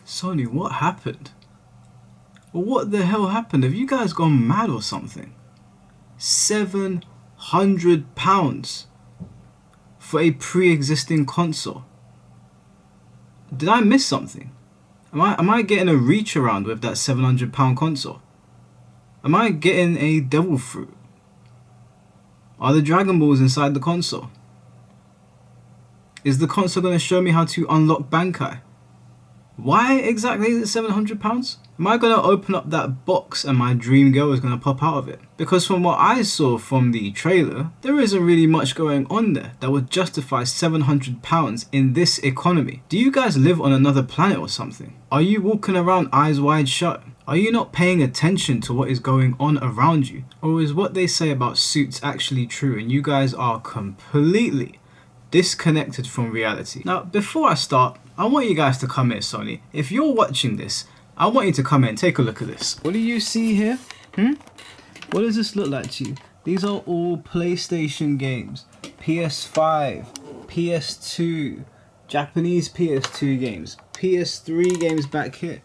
Sony, what happened? Well, what the hell happened? Have you guys gone mad or something? £700 for a pre-existing console. Did I miss something? Am I getting a reach around with that £700 console? Am I getting a devil fruit? Are the Dragon Balls inside the console? Is the console going to show me how to unlock Bankai? Why exactly is it £700? Am I going to open up that box and my dream girl is going to pop out of it? Because from what I saw from the trailer, there isn't really much going on there that would justify £700 in this economy. Do you guys live on another planet or something? Are you walking around eyes wide shut? Are you not paying attention to what is going on around you? Or is what they say about suits actually true and you guys are completely disconnected from reality? Now, before I start, I want you guys to come here, Sony. If you're watching this, I want you to come in and take a look at this. What do you see here? What does this look like to you? These are all PlayStation games. PS5, PS2, Japanese PS2 games, PS3 games back here.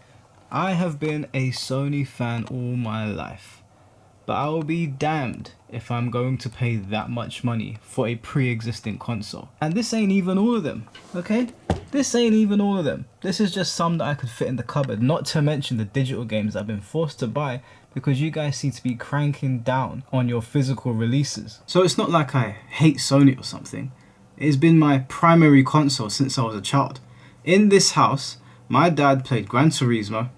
I have been a Sony fan all my life, but I will be damned if I'm going to pay that much money for a pre-existing console. And this ain't even all of them, okay? This ain't even all of them. This is just some that I could fit in the cupboard, not to mention the digital games I've been forced to buy because you guys seem to be cranking down on your physical releases. So it's not like I hate Sony or something. It's been my primary console since I was a child. In this house, my dad played Gran Turismo,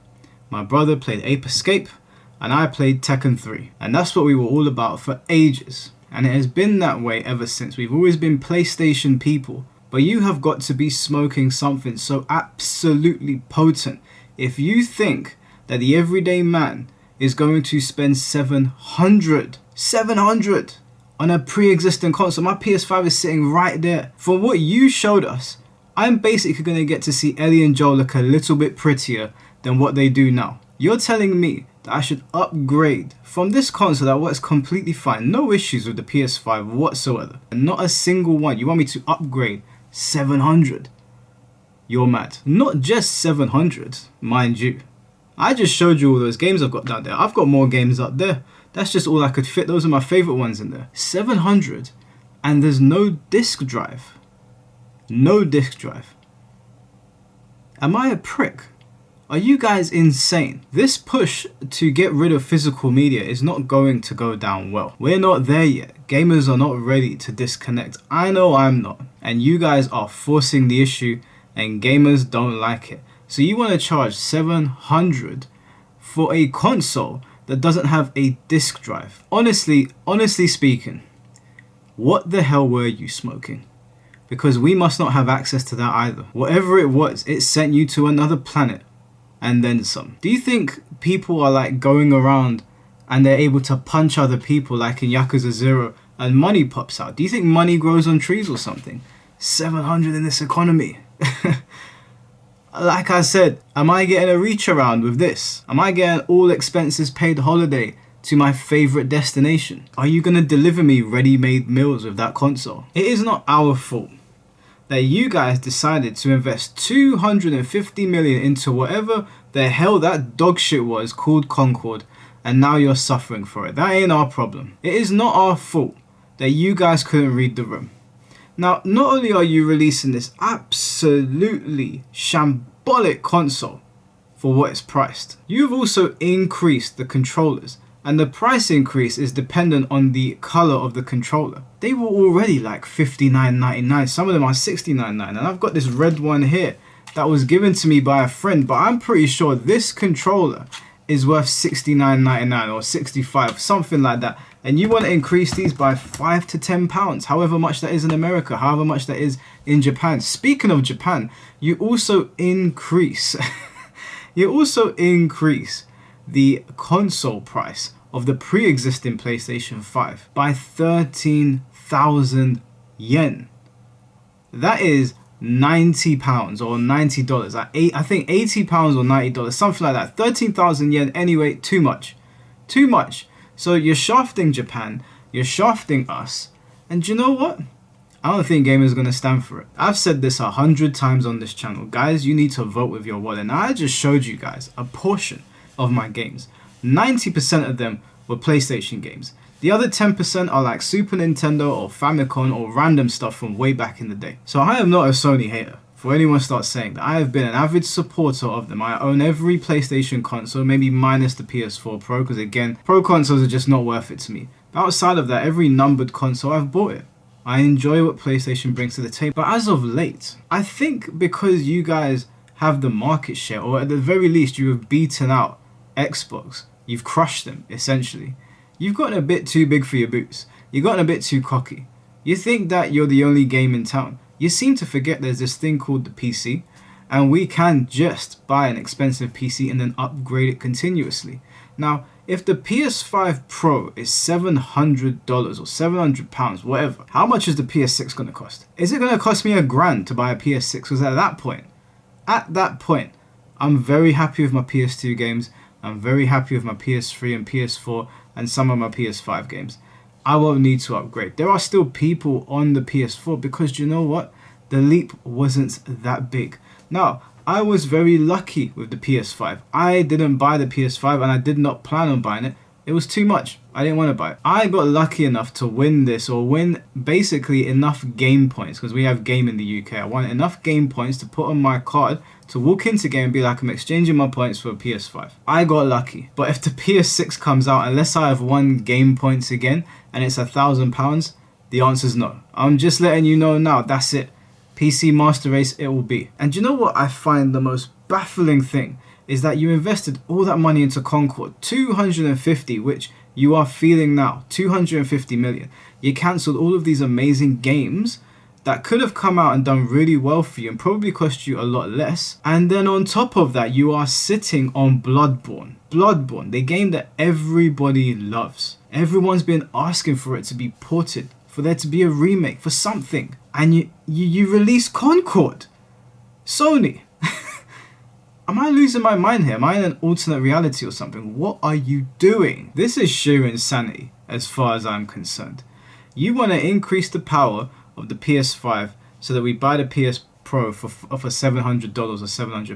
my brother played Ape Escape, and I played Tekken 3. And that's what we were all about for ages. And it has been that way ever since. We've always been PlayStation people. But you have got to be smoking something so absolutely potent if you think that the everyday man is going to spend 700 on a pre-existing console. My PS5 is sitting right there. For what you showed us, I'm basically going to get to see Ellie and Joel look a little bit prettier than what they do now. You're telling me that I should upgrade from this console that works completely fine, no issues with the PS5 whatsoever, and not a single one. You want me to upgrade 700? You're mad. Not just 700, mind you. I just showed you all those games I've got down there. I've got more games up there. That's just all I could fit. Those are my favorite ones in there. 700 and there's no disc drive. No disc drive. Am I a prick? Are you guys insane? This push to get rid of physical media is not going to go down well. We're not there yet. Gamers are not ready to disconnect. I know I'm not. And you guys are forcing the issue and gamers don't like it. So you want to charge 700 for a console that doesn't have a disc drive. Honestly speaking, what the hell were you smoking? Because we must not have access to that either. Whatever it was, it sent you to another planet. And then some. Do you think people are like going around and they're able to punch other people like in Yakuza 0 and money pops out? Do you think money grows on trees or something? 700 in this economy. Like I said, am I getting a reach around with this? Am I getting all expenses paid holiday to my favorite destination? Are you going to deliver me ready-made meals with that console? It is not our fault that you guys decided to invest 250 million into whatever the hell that dog shit was called Concord, and now you're suffering for it. That ain't our problem. It is not our fault that you guys couldn't read the room. Now, not only are you releasing this absolutely shambolic console for what it's priced, you've also increased the controllers. And the price increase is dependent on the color of the controller. They were already like $59.99. Some of them are $69.99. And I've got this red one here that was given to me by a friend. But I'm pretty sure this controller is worth $69.99 or $65, something like that. And you want to increase these by £5 to £10, however much that is in America, however much that is in Japan. Speaking of Japan, you also increase the console price of the pre-existing PlayStation 5 by 13,000 yen. That is £90 or $90. I think £80 or $90, something like that. 13,000 yen anyway, too much. Too much. So you're shafting Japan, you're shafting us, and you know what? I don't think gamers are going to stand for it. I've said this 100 times on this channel. Guys, you need to vote with your wallet. Now, I just showed you guys a portion of my games. 90% of them were PlayStation games. The other 10% are like Super Nintendo or Famicom or random stuff from way back in the day. So I am not a Sony hater. For anyone starts saying that, I have been an avid supporter of them. I own every PlayStation console, maybe minus the PS4 Pro, because again, Pro consoles are just not worth it to me. But outside of that, every numbered console, I've bought it. I enjoy what PlayStation brings to the table. But as of late, I think because you guys have the market share, or at the very least you have beaten out Xbox, you've crushed them, essentially. You've gotten a bit too big for your boots. You've gotten a bit too cocky. You think that you're the only game in town. You seem to forget there's this thing called the PC, and we can just buy an expensive PC and then upgrade it continuously. Now, if the PS5 Pro is $700 or £700, whatever, how much is the PS6 going to cost? Is it going to cost me $1,000 to buy a PS6? Because at that point, I'm very happy with my PS2 games. I'm very happy with my PS3 and PS4 and some of my PS5 games. I won't need to upgrade. There are still people on the PS4 because you know what? The leap wasn't that big. Now, I was very lucky with the PS5. I didn't buy the PS5 and I did not plan on buying it. It was too much. I didn't want to buy it. I got lucky enough to win this, or win basically enough game points, because we have game in the UK. I won enough game points to put on my card to walk into game and be like, I'm exchanging my points for a PS5. I got lucky. But if the PS6 comes out, unless I have won game points again and it's £1,000, the answer is no. I'm just letting you know now, that's it. PC Master Race it will be. And you know what I find the most baffling thing is that you invested all that money into Concord, 250, which you are feeling now, 250 million. You cancelled all of these amazing games that could have come out and done really well for you and probably cost you a lot less. And then on top of that, you are sitting on Bloodborne. Bloodborne, the game that everybody loves. Everyone's been asking for it to be ported, for there to be a remake, for something. And you release Concord. Sony. Am I losing my mind here? Am I in an alternate reality or something? What are you doing? This is sheer insanity as far as I'm concerned. You want to increase the power of the PS5 so that we buy the PS Pro for $700 or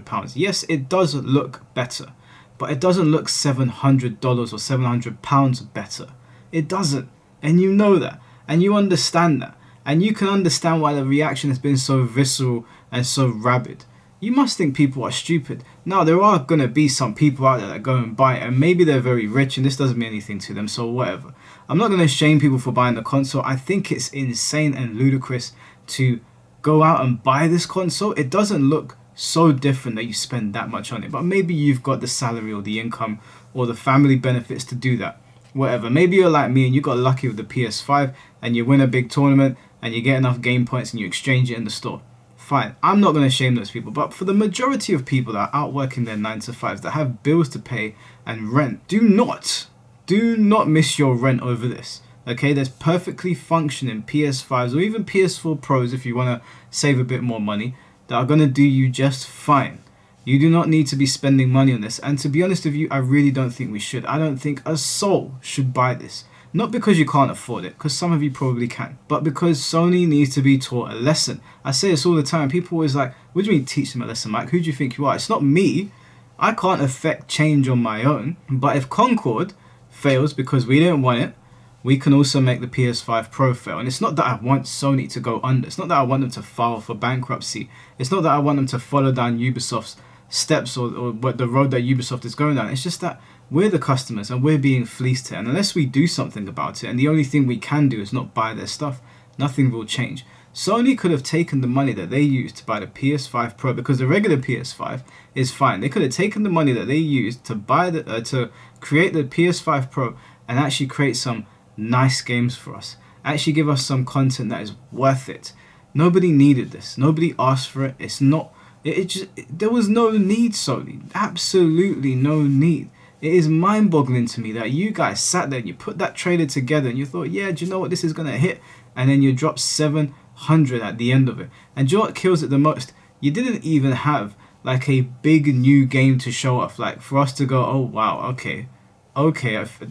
£700. Yes, it does look better, but it doesn't look $700 or £700 better. It doesn't, and you know that, and you understand that, and you can understand why the reaction has been so visceral and so rabid. You must think people are stupid. Now, there are going to be some people out there that go and buy it, and maybe they're very rich and this doesn't mean anything to them, so whatever. I'm not going to shame people for buying the console. I think it's insane and ludicrous to go out and buy this console. It doesn't look so different that you spend that much on it, but maybe you've got the salary or the income or the family benefits to do that. Whatever. Maybe you're like me and you got lucky with the PS5 and you win a big tournament and you get enough game points and you exchange it in the store. Fine, I'm not going to shame those people, but for the majority of people that are out working their 9-to-5s, that have bills to pay and rent, do not miss your rent over this. Okay, there's perfectly functioning PS5s or even PS4 Pros if you want to save a bit more money that are going to do you just fine. You do not need to be spending money on this, and to be honest with you, I really don't think we should. I don't think a soul should buy this. Not because you can't afford it, because some of you probably can, but because Sony needs to be taught a lesson. I say this all the time. People always like, what do you mean teach them a lesson, Mike? Who do you think you are? It's not me. I can't affect change on my own. But if Concord fails because we didn't want it, we can also make the PS5 Pro fail. And it's not that I want Sony to go under. It's not that I want them to file for bankruptcy. It's not that I want them to follow down Ubisoft's steps or the road that Ubisoft is going down. It's just that we're the customers and we're being fleeced here, and unless we do something about it, and the only thing we can do is not buy their stuff, nothing will change. Sony could have taken the money that they used to buy the PS5 Pro, because the regular PS5 is fine. They could have taken the money that they used to buy to create the PS5 Pro and actually create some nice games for us, actually give us some content that is worth it. Nobody needed this. Nobody asked for it. There was no need, Sony. Absolutely no need. It is mind-boggling to me that you guys sat there and you put that trailer together and you thought, yeah, do you know what, this is going to hit? And then you dropped 700 at the end of it. And do you know what kills it the most? You didn't even have like a big new game to show off, like for us to go, oh wow, okay,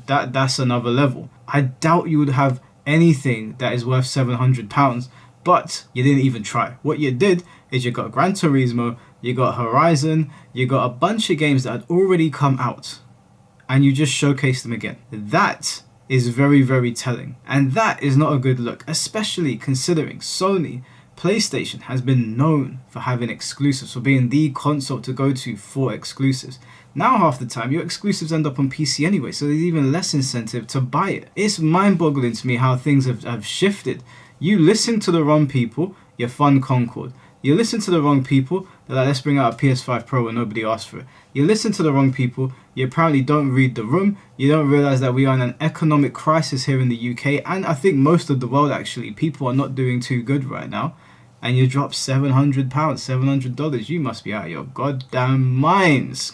that's another level. I doubt you would have anything that is worth £700, but you didn't even try. What you did is you got Gran Turismo, you got Horizon, you got a bunch of games that had already come out, and you just showcased them again. That is very, very telling, and that is not a good look, especially considering Sony PlayStation has been known for having exclusives, for being the console to go to for exclusives. Now half the time your exclusives end up on PC anyway, so there's even less incentive to buy it. It's mind-boggling to me how things have shifted. You listen to the wrong people, you fund Concord. You listen to the wrong people, they're like, let's bring out a PS5 Pro when nobody asked for it. You listen to the wrong people, you apparently don't read the room, you don't realize that we are in an economic crisis here in the UK, and I think most of the world actually. People are not doing too good right now, and you drop £700, $700, you must be out of your goddamn minds.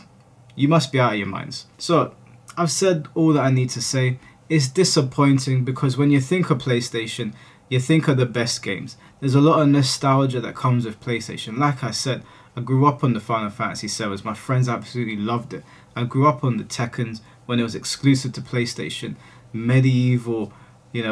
You must be out of your minds. So, I've said all that I need to say. It's disappointing because when you think of PlayStation, you think of the best games. There's a lot of nostalgia that comes with PlayStation. Like I said, I grew up on the Final Fantasy 7s. My friends absolutely loved it. I grew up on the Tekkens when it was exclusive to PlayStation. Medieval,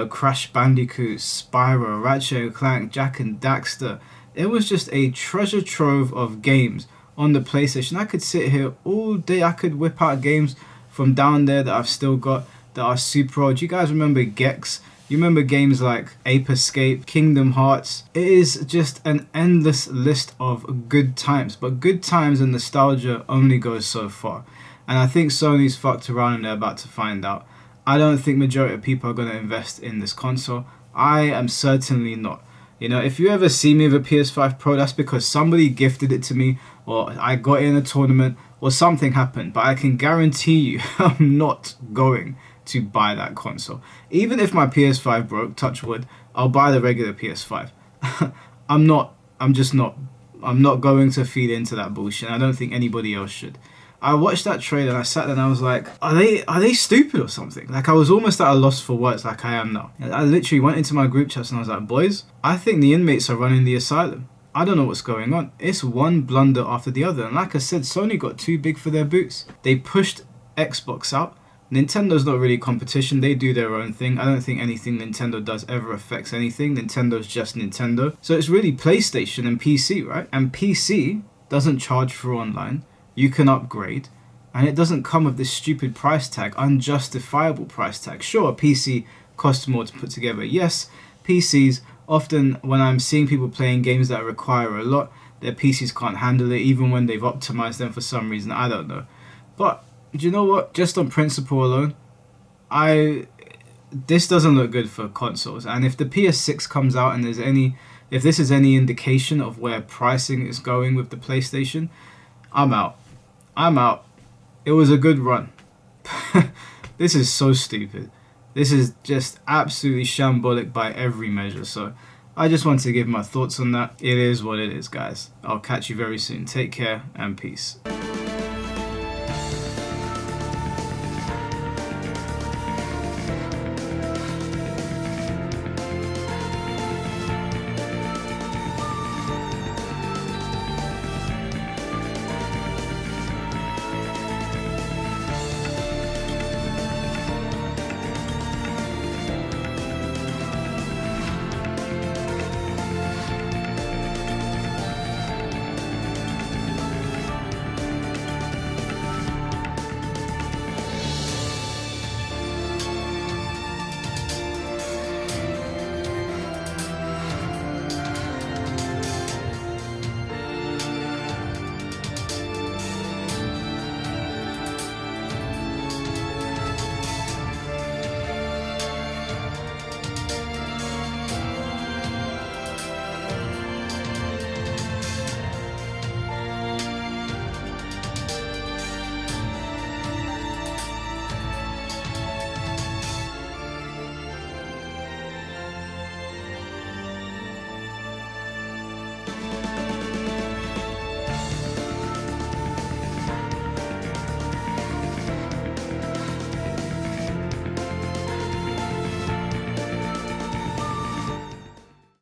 Crash Bandicoot, Spyro, Ratchet & Clank, Jak and Daxter. It was just a treasure trove of games on the PlayStation. I could sit here all day. I could whip out games from down there that I've still got that are super old. Do you guys remember Gex? You remember games like Ape Escape, Kingdom Hearts? It is just an endless list of good times. But good times and nostalgia only goes so far. And I think Sony's fucked around and they're about to find out. I don't think majority of people are going to invest in this console. I am certainly not. If you ever see me with a PS5 Pro, that's because somebody gifted it to me, or I got it in a tournament, or something happened. But I can guarantee you I'm not going to buy that console. Even if my PS5 broke, touch wood, I'll buy the regular PS5. I'm not going to feed into that bullshit. I don't think anybody else should. I watched that trailer and I sat there and I was like, are they stupid or something? Like, I was almost at a loss for words like I am now. I literally went into my group chats and I was like, boys, I think the inmates are running the asylum. I don't know what's going on. It's one blunder after the other. And like I said, Sony got too big for their boots. They pushed Xbox out. Nintendo's not really competition. They do their own thing. I don't think anything Nintendo does ever affects anything. Nintendo's just Nintendo. So it's really PlayStation and PC, right? And PC doesn't charge for online. You can upgrade, and it doesn't come with this stupid price tag, unjustifiable price tag. Sure, a PC costs more to put together. Yes, PCs, often when I'm seeing people playing games that require a lot, their PCs can't handle it, even when they've optimized them for some reason. I don't know. But do you know what? Just on principle alone, this doesn't look good for consoles. And if the PS6 comes out and if this is any indication of where pricing is going with the PlayStation, I'm out. It was a good run. This is so stupid. This is just absolutely shambolic by every measure. So I just want to give my thoughts on that. It is what it is, guys. I'll catch you very soon. Take care and peace.